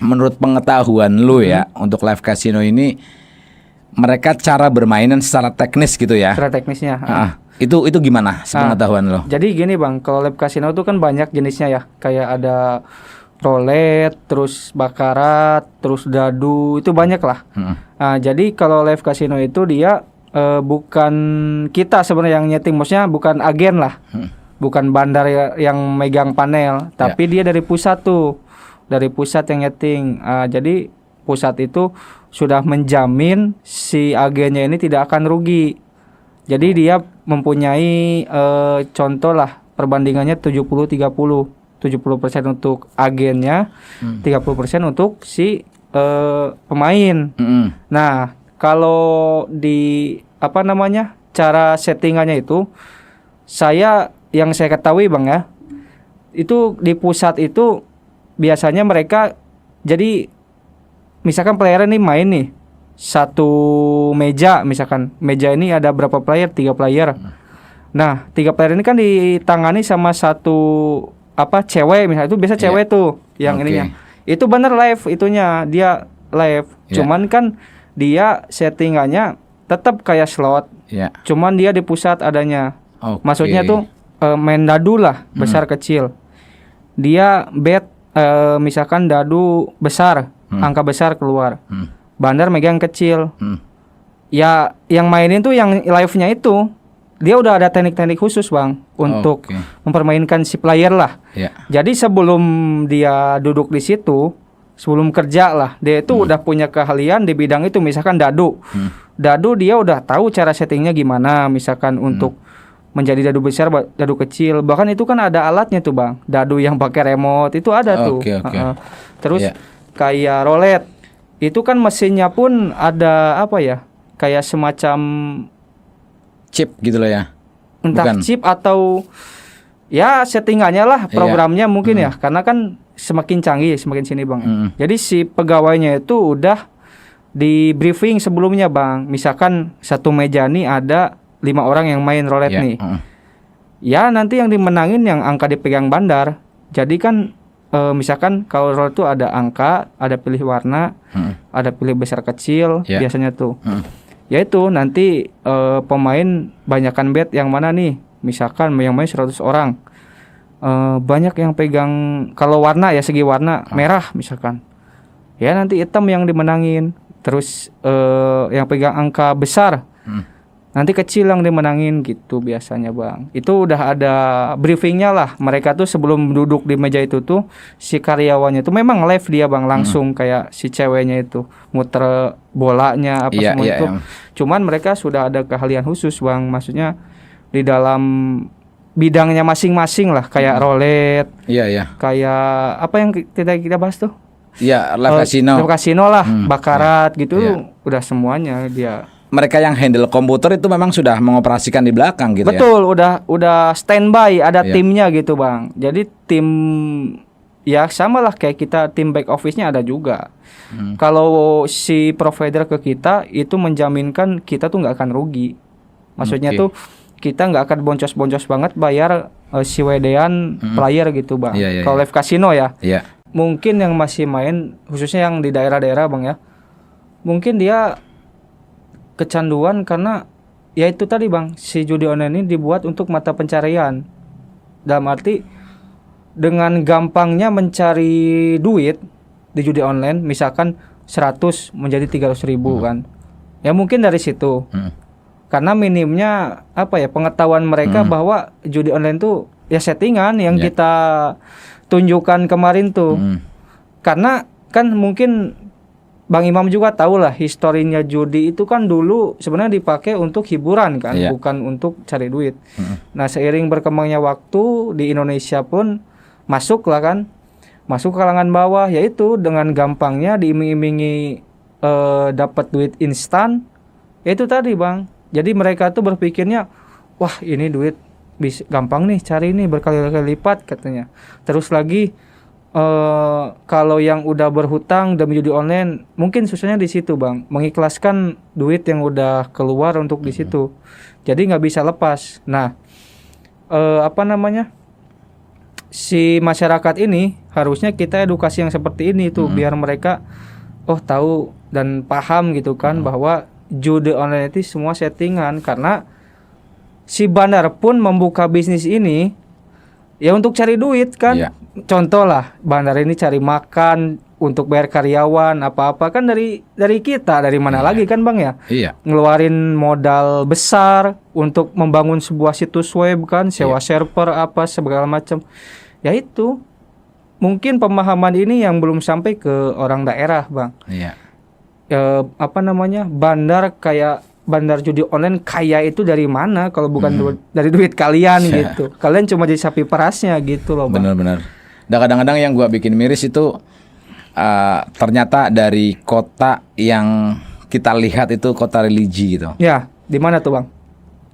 menurut pengetahuan lu ya, untuk live casino ini mereka cara bermainan secara teknis gitu ya. Secara teknisnya. Itu gimana sepengetahuan lo? Jadi gini Bang, kalau live casino itu kan banyak jenisnya ya. Kayak ada roulette, terus bakarat, terus dadu, itu banyak lah. Nah, jadi kalau live casino itu dia bukan kita sebenarnya yang nyeting, maksudnya bukan agen lah, bukan bandar yang megang panel, tapi dia dari pusat tuh, dari pusat yang nyeting. Jadi pusat itu sudah menjamin si agennya ini tidak akan rugi. Jadi dia mempunyai contoh lah perbandingannya 70-30. 70% untuk agennya, 30% untuk si pemain. Nah, kalau di cara settingannya itu, yang saya ketahui Bang ya, itu di pusat itu biasanya mereka, jadi misalkan player ini main nih satu meja, misalkan meja ini ada berapa player, 3 player. Nah, 3 player ini kan ditangani sama satu cewek, misalnya itu biasa cewek tuh yang ininya. Itu bener live itunya, dia live. Cuman kan dia settingannya tetap kayak slot. Cuman dia di pusat adanya. Maksudnya tuh main dadu lah, besar kecil. Dia bet misalkan dadu besar, angka besar keluar. Bandar megang kecil. Ya yang mainin tuh yang live-nya itu dia udah ada teknik-teknik khusus Bang untuk mempermainkan si player lah. Jadi sebelum dia duduk di situ, sebelum kerja lah, dia itu udah punya keahlian di bidang itu. Misalkan dadu, dadu dia udah tahu cara settingnya gimana. Misalkan untuk menjadi dadu besar, dadu kecil, bahkan itu kan ada alatnya tuh Bang. Dadu yang pakai remote itu ada tuh. Terus kayak roulette, itu kan mesinnya pun ada kayak semacam chip gitu loh ya. Entah chip atau ya settingannya lah, programnya mungkin ya, karena kan semakin canggih semakin sini Bang. Jadi si pegawainya itu udah di briefing sebelumnya Bang. Misalkan satu meja nih ada 5 orang yang main roulette nih. Ya nanti yang dimenangin yang angka dipegang bandar. Jadi kan misalkan kalau roulette itu ada angka, ada pilih warna, ada pilih besar kecil, biasanya tuh. Yaitu nanti pemain banyakan bet yang mana nih, misalkan yang main 100 orang, banyak yang pegang, kalau warna ya segi warna merah misalkan, ya nanti hitam yang dimenangin. Terus yang pegang angka besar nanti kecil yang dimenangin gitu biasanya Bang. Itu udah ada briefingnya lah. Mereka tuh sebelum duduk di meja itu tuh si karyawannya tuh memang live dia Bang, langsung kayak si ceweknya itu muter bolanya semua itu. Cuman mereka sudah ada keahlian khusus Bang, maksudnya di dalam bidangnya masing-masing lah, kayak roulette. Kayak apa yang kita bahas tuh? Live casino. Live casino lah, bakarat gitu. Udah semuanya dia. Mereka yang handle komputer itu memang sudah mengoperasikan di belakang gitu. Betul, udah standby, ada timnya gitu Bang. Jadi tim ya sama lah kayak kita, tim back office-nya ada juga. Kalau si provider ke kita itu menjaminkan kita tuh nggak akan rugi. Maksudnya tuh kita nggak akan boncos-boncos banget bayar si WD-an player gitu Bang. Kalau live casino ya. Mungkin yang masih main, khususnya yang di daerah-daerah Bang ya, mungkin dia kecanduan karena ya itu tadi Bang, si judi online ini dibuat untuk mata pencarian. Dalam arti dengan gampangnya mencari duit di judi online, misalkan 100 menjadi 300.000 kan. Ya mungkin dari situ. Karena minimnya pengetahuan mereka bahwa judi online tuh ya settingan yang kita tunjukkan kemarin tuh. Karena kan mungkin Bang Imam juga tahu lah historinya judi itu kan dulu sebenarnya dipakai untuk hiburan kan, bukan untuk cari duit. Nah seiring berkembangnya waktu di Indonesia pun masuk ke kalangan bawah, yaitu dengan gampangnya diiming-imingi dapat duit instan. Yaitu tadi Bang, jadi mereka tuh berpikirnya, wah ini duit bisa gampang nih cari nih, berkali-kali lipat katanya. Terus lagi kalau yang udah berhutang demi judi online, mungkin susahnya di situ Bang, mengikhlaskan duit yang udah keluar untuk di situ. Jadi nggak bisa lepas. Nah, si masyarakat ini harusnya kita edukasi yang seperti ini tuh biar mereka tahu dan paham gitu kan bahwa judi online itu semua settingan, karena si bandar pun membuka bisnis ini ya untuk cari duit kan. Iya. Contoh lah, bandar ini cari makan untuk bayar karyawan apa-apa kan dari kita, dari mana lagi kan Bang ya? Iya. Ngeluarin modal besar untuk membangun sebuah situs web kan, sewa server apa segala macam. Ya itu mungkin pemahaman ini yang belum sampai ke orang daerah Bang. Iya. Bandar kayak bandar judi online kaya itu dari mana kalau bukan dari duit kalian gitu. Kalian cuma jadi sapi perasnya gitu loh Bang. Benar-benar. Dan kadang-kadang yang gua bikin miris itu ternyata dari kota yang kita lihat itu kota religi gitu. Ya, di mana tuh Bang?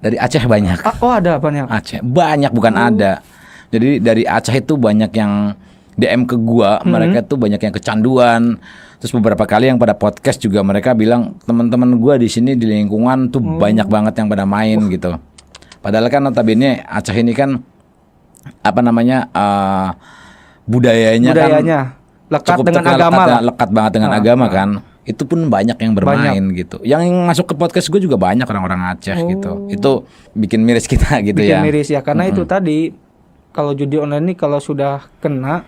Dari Aceh banyak. Ada banyak. Aceh banyak, bukan ada. Jadi dari Aceh itu banyak yang DM ke gua, mereka tuh banyak yang kecanduan. Terus beberapa kali yang pada podcast juga mereka bilang teman-teman gua di sini di lingkungan tuh banyak banget yang pada main gitu. Padahal kan notabene Aceh ini kan budayanya kan lekat cukup dengan terkenal, agama lah. lekat banget dengan agama kan. Itu pun banyak yang bermain gitu. Yang masuk ke podcast gue juga banyak orang-orang Aceh gitu. Itu bikin miris kita gitu bikin ya. miris ya, karena itu tadi kalau judi online ini kalau sudah kena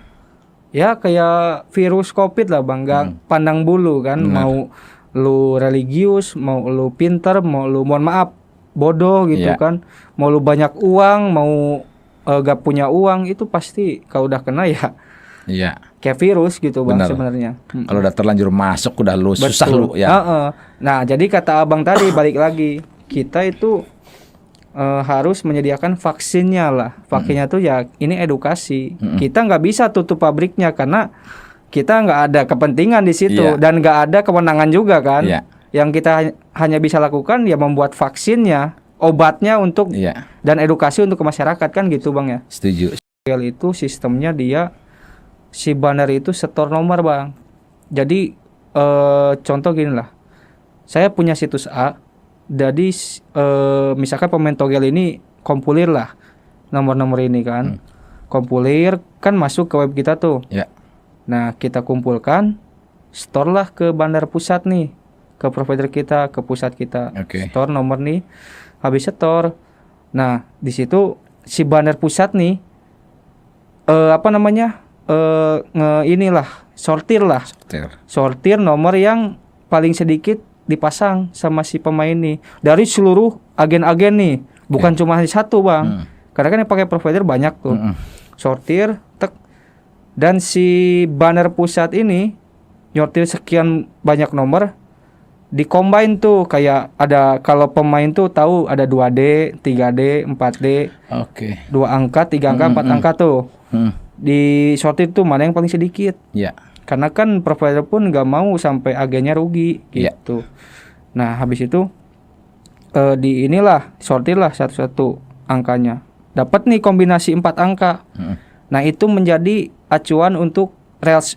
ya kayak virus COVID lah Bang, nggak pandang bulu kan. Mau lu religius, mau lu pinter, mau lu mohon maaf bodoh gitu kan. Mau lu banyak uang, mau gak punya uang, itu pasti kalau udah kena ya Iya. kayak virus gitu Bang sebenarnya. Kalau udah terlanjur masuk udah lu susah lu ya. Nah, jadi kata Abang tadi balik lagi, kita itu harus menyediakan vaksinnya lah. Vaksinnya tuh ya ini edukasi. Kita nggak bisa tutup pabriknya karena kita nggak ada kepentingan di situ dan nggak ada kewenangan juga kan. Yang kita hanya bisa lakukan ya membuat vaksinnya, obatnya untuk dan edukasi untuk ke masyarakat kan gitu Bang ya. Setuju. Itu sistemnya dia si bandar itu setor nomor Bang. Jadi contoh gini lah, saya punya situs A. Jadi misalkan pemain togel ini kompulir lah nomor-nomor ini kan, kompulir kan masuk ke web kita tuh. Nah kita kumpulkan, store lah ke bandar pusat nih, ke provider kita, ke pusat kita. Store nomor nih, habis store. Nah di situ si bandar pusat nih sortir nomor yang paling sedikit dipasang sama si pemain nih dari seluruh agen-agen nih, bukan cuma satu Bang. Karena kan yang pakai provider banyak tuh. Sortir dan si banner pusat ini nyortir sekian banyak nomor, di-combine tuh kayak ada, kalau pemain tuh tahu ada 2D, 3D, 4D. 2 angka, 3 angka, 4 angka tuh. Di sortir tuh mana yang paling sedikit. Karena kan provider pun nggak mau sampai agennya rugi gitu. Nah habis itu di inilah sortirlah satu-satu angkanya. Dapat nih kombinasi 4 angka. Nah itu menjadi acuan untuk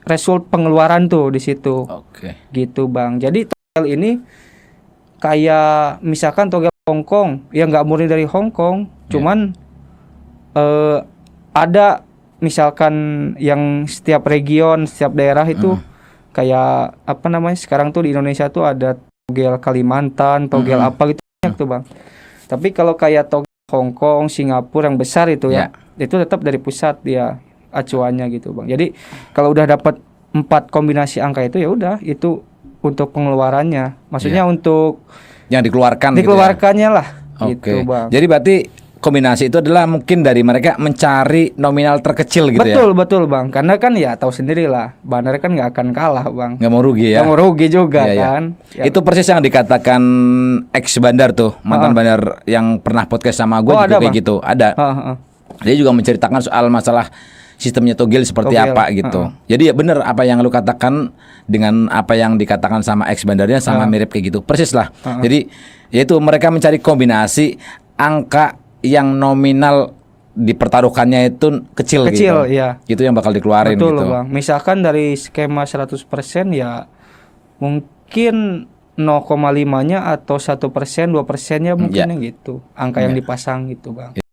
result pengeluaran tuh di situ. Gitu Bang. Jadi togel ini kayak misalkan togel Hongkong yang nggak murni dari Hongkong, cuman ada misalkan yang setiap region, setiap daerah itu kayak sekarang tuh di Indonesia tuh ada togel Kalimantan, togel apa gitu banyak tuh Bang. Tapi kalau kayak togel Hongkong, Singapura yang besar itu itu tetap dari pusat dia acuannya gitu Bang. Jadi kalau udah dapat 4 kombinasi angka itu ya udah itu untuk pengeluarannya. Maksudnya untuk yang dikeluarkannya lah gitu Bang. Jadi berarti kombinasi itu adalah mungkin dari mereka mencari nominal terkecil gitu ya. Betul Bang. Karena kan ya tahu sendiri lah, bandar kan nggak akan kalah Bang. Nggak mau rugi ya. Nggak mau rugi juga kan. Itu persis yang dikatakan ex bandar tuh, mantan bandar yang pernah podcast sama gue juga kayak gitu. Ada. Dia juga menceritakan soal masalah sistemnya togel seperti apa gitu. Jadi ya benar apa yang lu katakan dengan apa yang dikatakan sama ex bandarnya sama mirip kayak gitu. Persis lah. Jadi yaitu mereka mencari kombinasi angka yang nominal dipertaruhkannya itu kecil gitu. Itu yang bakal dikeluarin gitu. Bang. Misalkan dari skema 100% ya mungkin 0,5-nya atau 1%, 2%-nya mungkin yang gitu. Angka yang dipasang gitu Bang.